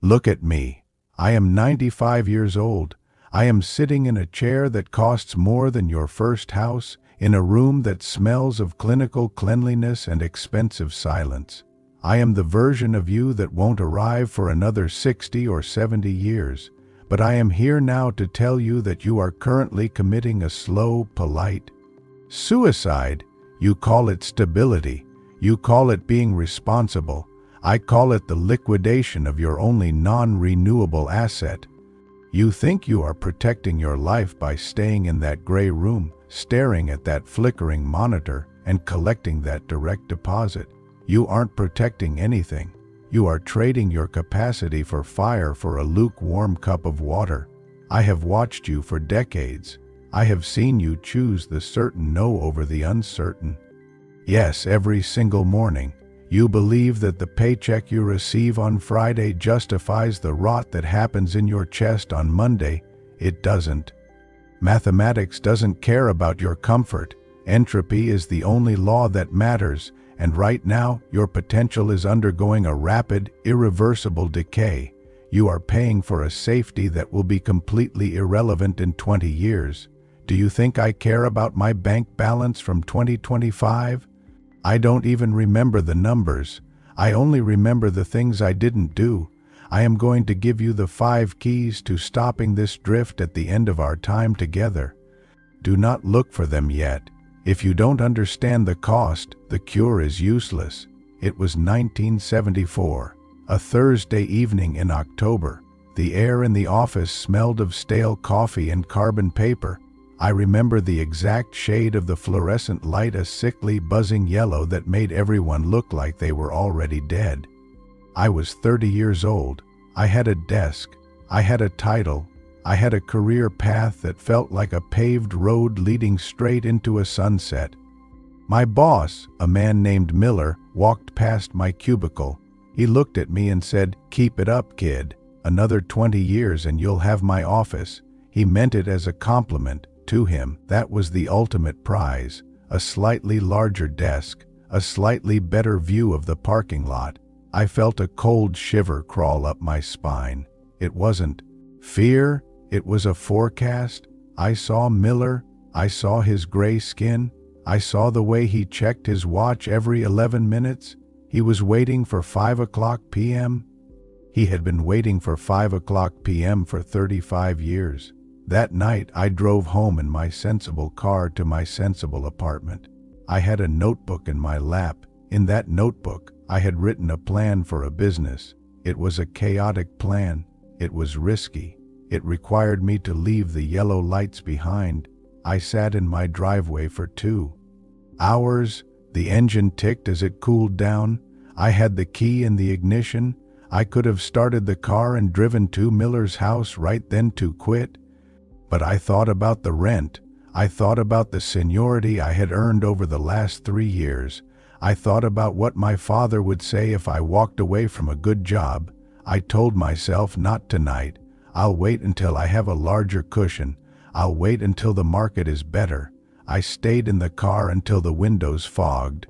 Look at me. I am 95 years old. I am sitting in a chair that costs more than your first house, in a room that smells of clinical cleanliness and expensive silence. I am the version of you that won't arrive for another 60 or 70 years, but I am here now to tell you that you are currently committing a slow, polite suicide. You call it stability. You call it being responsible. I call it the liquidation of your only non-renewable asset. You think you are protecting your life by staying in that gray room, staring at that flickering monitor, and collecting that direct deposit. You aren't protecting anything. You are trading your capacity for fire for a lukewarm cup of water. I have watched you for decades. I have seen you choose the certain no over the uncertain. Yes, every single morning, you believe that the paycheck you receive on Friday justifies the rot that happens in your chest on Monday. It doesn't. Mathematics doesn't care about your comfort. Entropy is the only law that matters, and right now, your potential is undergoing a rapid, irreversible decay. You are paying for a safety that will be completely irrelevant in 20 years. Do you think I care about my bank balance from 2025? I don't even remember the numbers. I only remember the things I didn't do. I am going to give you the 5 keys to stopping this drift at the end of our time together. Do not look for them yet. If you don't understand the cost, the cure is useless. It was 1974, a Thursday evening in October. The air in the office smelled of stale coffee and carbon paper. I remember the exact shade of the fluorescent light, a sickly, buzzing yellow that made everyone look like they were already dead. I was 30 years old. I had a desk. I had a title. I had a career path that felt like a paved road leading straight into a sunset. My boss, a man named Miller, walked past my cubicle. He looked at me and said, "Keep it up, kid. Another 20 years and you'll have my office." He meant it as a compliment. To him, that was the ultimate prize, a slightly larger desk, a slightly better view of the parking lot. I felt a cold shiver crawl up my spine. It wasn't fear, it was a forecast. I saw Miller, I saw his gray skin, I saw the way he checked his watch every 11 minutes. He was waiting for 5 p.m. He had been waiting for 5 p.m. for 35 years. That night, I drove home in my sensible car to my sensible apartment. I had a notebook in my lap. In that notebook, I had written a plan for a business. It was a chaotic plan. It was risky. It required me to leave the yellow lights behind. I sat in my driveway for 2 hours. The engine ticked as it cooled down. I had the key in the ignition. I could have started the car and driven to Miller's house right then to quit. But I thought about the rent. I thought about the seniority I had earned over the last 3 years. I thought about what my father would say if I walked away from a good job. I told myself, not tonight. I'll wait until I have a larger cushion. I'll wait until the market is better. I stayed in the car until the windows fogged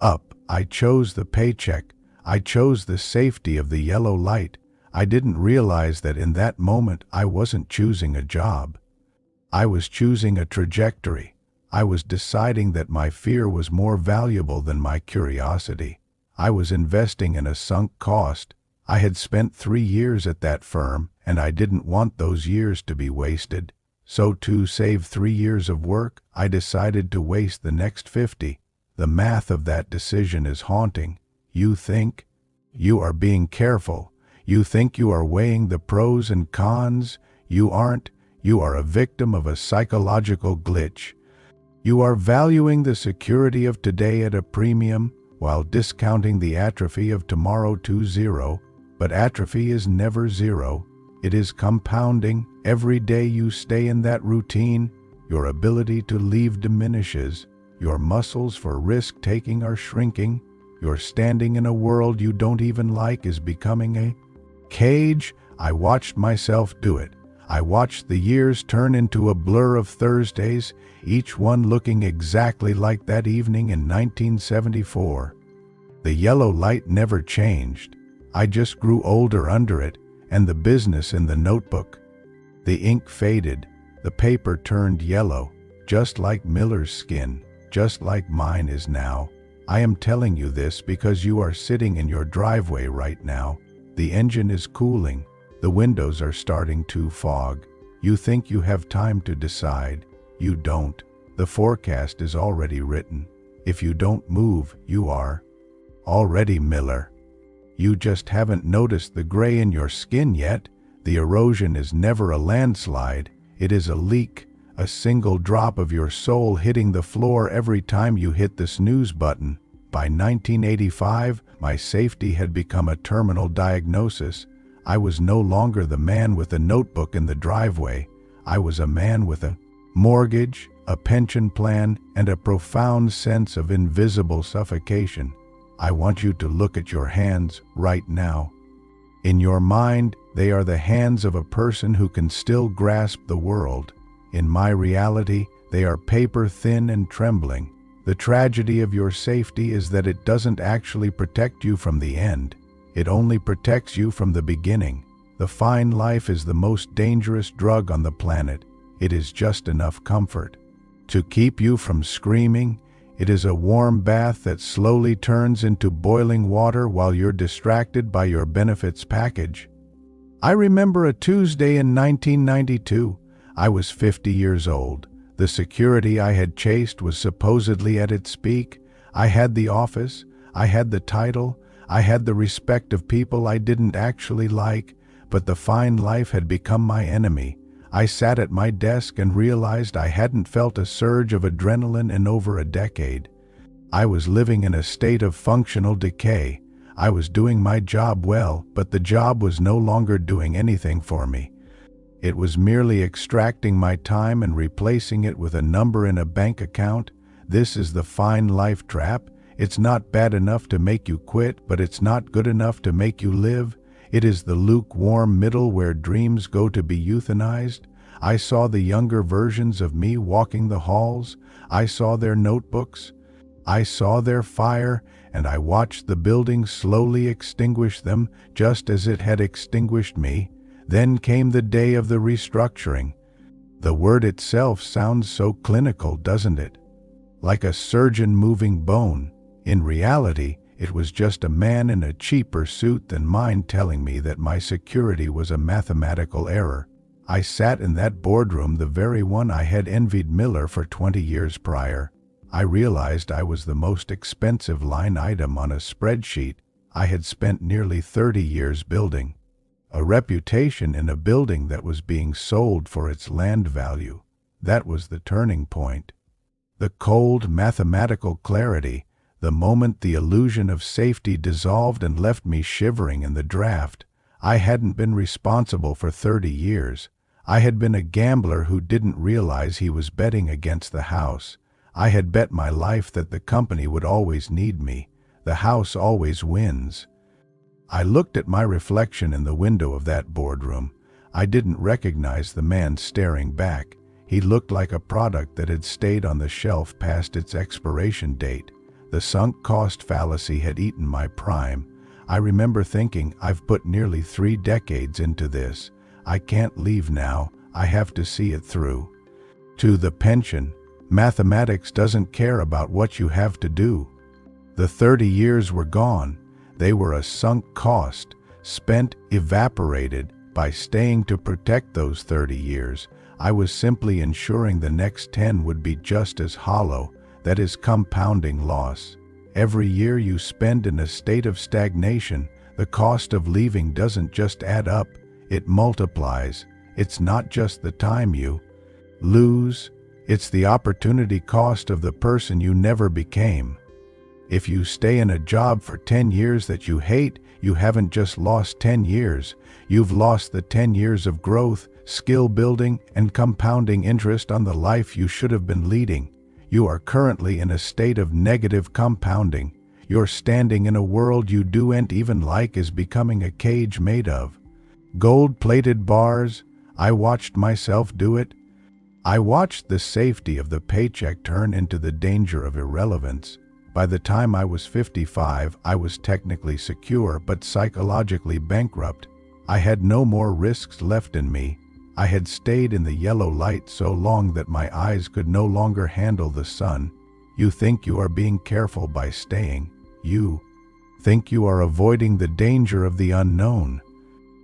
up. I chose the paycheck. I chose the safety of the yellow light. I didn't realize that in that moment I wasn't choosing a job. I was choosing a trajectory. I was deciding that my fear was more valuable than my curiosity. I was investing in a sunk cost. I had spent 3 years at that firm, and I didn't want those years to be wasted. So to save 3 years of work, I decided to waste the next 50. The math of that decision is haunting. You think you are being careful. You think you are weighing the pros and cons. You aren't. You are a victim of a psychological glitch. You are valuing the security of today at a premium while discounting the atrophy of tomorrow to zero. But atrophy is never zero. It is compounding. Every day you stay in that routine, your ability to leave diminishes. Your muscles for risk-taking are shrinking. Your standing in a world you don't even like is becoming a cage. I watched myself do it. I watched the years turn into a blur of Thursdays, each one looking exactly like that evening in 1974. The yellow light never changed. I just grew older under it. and the business in the notebook. The ink faded, the paper turned yellow, just like Miller's skin, just like mine is now. I am telling you this because you are sitting in your driveway right now. The engine is cooling, the windows are starting to fog. You think you have time to decide. You don't. The forecast is already written. If you don't move, you are already Miller. You just haven't noticed the gray in your skin yet. The erosion is never a landslide. It is a leak, a single drop of your soul hitting the floor every time you hit the snooze button. By 1985, my safety had become a terminal diagnosis. I was no longer the man with a notebook in the driveway. I was a man with a mortgage, a pension plan, and a profound sense of invisible suffocation. I want you to look at your hands right now. In your mind, they are the hands of a person who can still grasp the world. In my reality, they are paper thin and trembling. The tragedy of your safety is that it doesn't actually protect you from the end. It only protects you from the beginning. The fine life is the most dangerous drug on the planet. It is just enough comfort to keep you from screaming. It is a warm bath that slowly turns into boiling water while you're distracted by your benefits package. I remember a Tuesday in 1992. I was 50 years old. The security I had chased was supposedly at its peak. I had the office, I had the title, I had the respect of people I didn't actually like, but the fine life had become my enemy. I sat at my desk and realized I hadn't felt a surge of adrenaline in over a decade. I was living in a state of functional decay. I was doing my job well, but the job was no longer doing anything for me. It was merely extracting my time and replacing it with a number in a bank account. This is the fine life trap. It's not bad enough to make you quit, but it's not good enough to make you live. It is the lukewarm middle where dreams go to be euthanized. I saw the younger versions of me walking the halls. I saw their notebooks. I saw their fire, and I watched the building slowly extinguish them, just as it had extinguished me. Then came the day of the restructuring. The word itself sounds so clinical, doesn't it? Like a surgeon moving bone. In reality, it was just a man in a cheaper suit than mine telling me that my security was a mathematical error. I sat in that boardroom, the very one I had envied Miller for 20 years prior. I realized I was the most expensive line item on a spreadsheet I had spent nearly 30 years building. A reputation in a building that was being sold for its land value. That was the turning point. The cold mathematical clarity, the moment the illusion of safety dissolved and left me shivering in the draft. I hadn't been responsible for 30 years. I had been a gambler who didn't realize he was betting against the house. I had bet my life that the company would always need me. The house always wins. I looked at my reflection in the window of that boardroom. I didn't recognize the man staring back. He looked like a product that had stayed on the shelf past its expiration date. The sunk cost fallacy had eaten my prime. I remember thinking, I've put nearly 3 decades into this. I can't leave now. I have to see it through. To the pension, mathematics doesn't care about what you have to do. The 30 years were gone. They were a sunk cost, spent, evaporated. By staying to protect those 30 years, I was simply ensuring the next 10 would be just as hollow. That is compounding loss. Every year you spend in a state of stagnation, the cost of leaving doesn't just add up, it multiplies. It's not just the time you lose, it's the opportunity cost of the person you never became. If you stay in a job for 10 years that you hate, you haven't just lost 10 years, you've lost the 10 years of growth, skill building, and compounding interest on the life you should have been leading. You are currently in a state of negative compounding. Your standing in a world you don't even like is becoming a cage made of gold-plated bars. I watched myself do it. I watched the safety of the paycheck turn into the danger of irrelevance. By the time I was 55, I was technically secure but psychologically bankrupt. I had no more risks left in me. I had stayed in the yellow light so long that my eyes could no longer handle the sun. You think you are being careful by staying. You think you are avoiding the danger of the unknown.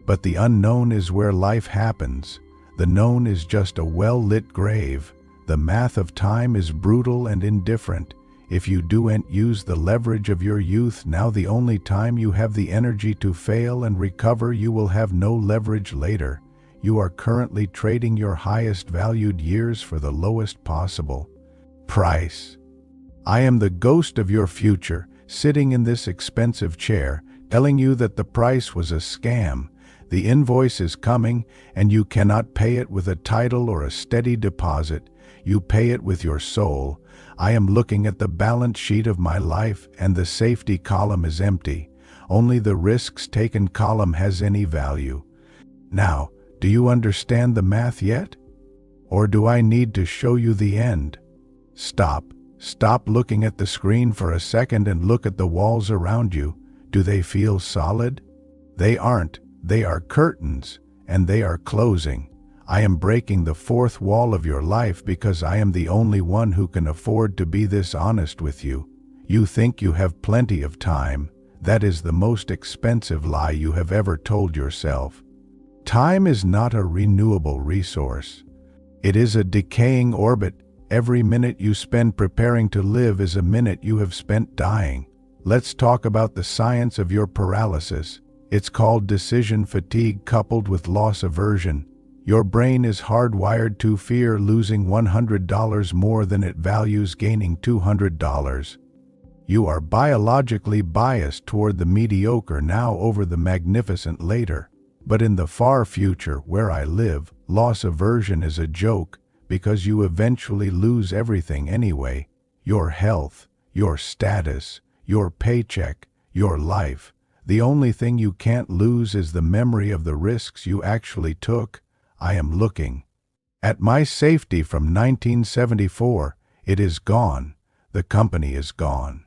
But the unknown is where life happens. The known is just a well-lit grave. The math of time is brutal and indifferent. If you don't use the leverage of your youth now, the only time you have the energy to fail and recover, you will have no leverage later. You are currently trading your highest valued years for the lowest possible price. I am the ghost of your future, sitting in this expensive chair, telling you that the price was a scam. The invoice is coming, and you cannot pay it with a title or a steady deposit. You pay it with your soul. I am looking at the balance sheet of my life, and the safety column is empty. Only the risks taken column has any value. Now, do you understand the math yet? Or do I need to show you the end? Stop looking at the screen for a second and look at the walls around you. Do they feel solid? They aren't. They are curtains, and they are closing. I am breaking the fourth wall of your life because I am the only one who can afford to be this honest with you. You think you have plenty of time. That is the most expensive lie you have ever told yourself. Time is not a renewable resource. It is a decaying orbit. Every minute you spend preparing to live is a minute you have spent dying. Let's talk about the science of your paralysis. It's called decision fatigue coupled with loss aversion. Your brain is hardwired to fear losing $100 more than it values gaining $200. You are biologically biased toward the mediocre now over the magnificent later. But in the far future where I live, loss aversion is a joke because you eventually lose everything anyway. Your health, your status, your paycheck, your life. The only thing you can't lose is the memory of the risks you actually took. I am looking at my safety from 1974. It is gone. The company is gone.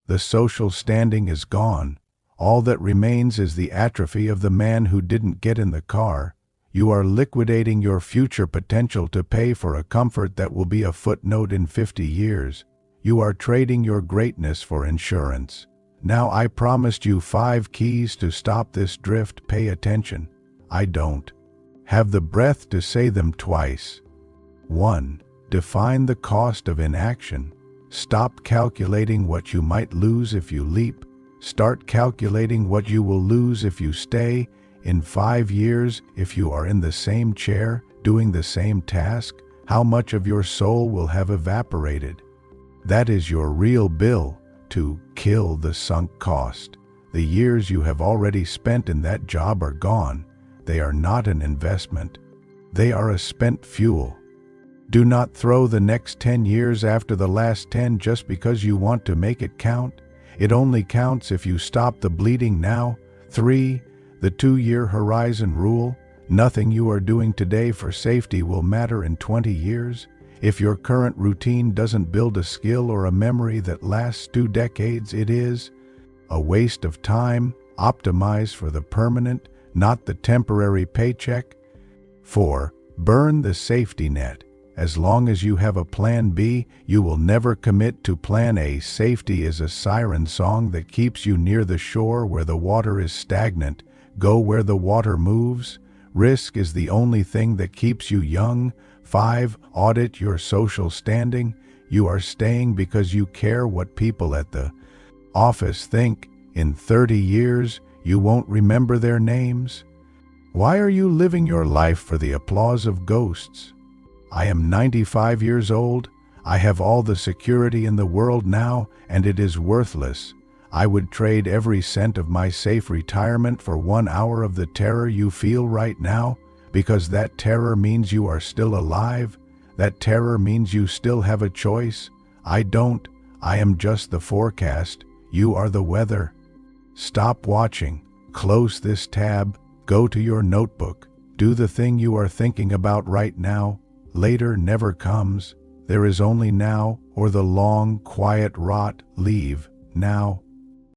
The social standing is gone. All that remains is the atrophy of the man who didn't get in the car. You are liquidating your future potential to pay for a comfort that will be a footnote in 50 years. You are trading your greatness for insurance. Now I promised you 5 keys to stop this drift. Pay attention. I don't have the breath to say them twice. 1. Define the cost of inaction. Stop calculating what you might lose if you leap. Start calculating what you will lose if you stay. In 5 years, if you are in the same chair, doing the same task, how much of your soul will have evaporated? That is your real bill, to kill the sunk cost. The years you have already spent in that job are gone. They are not an investment. They are a spent fuel. Do not throw the next 10 years after the last 10 just because you want to make it count. It only counts if you stop the bleeding now. 3. The 2-year horizon rule. Nothing you are doing today for safety will matter in 20 years. If your current routine doesn't build a skill or a memory that lasts 2 decades, it is a waste of time. Optimize for the permanent, not the temporary paycheck. 4. Burn the safety net. As long as you have a plan B, you will never commit to plan A. Safety is a siren song that keeps you near the shore where the water is stagnant. Go where the water moves. Risk is the only thing that keeps you young. 5. Audit your social standing. You are staying because you care what people at the office think. In 30 years, you won't remember their names. Why are you living your life for the applause of ghosts? I am 95 years old. I have all the security in the world now, and it is worthless. I would trade every cent of my safe retirement for 1 hour of the terror you feel right now, because that terror means you are still alive. That terror means you still have a choice. I don't. I am just the forecast. You are the weather. Stop watching. Close this tab. Go to your notebook. Do the thing you are thinking about right now. Later never comes. There is only now, or the long, quiet rot. Leave now.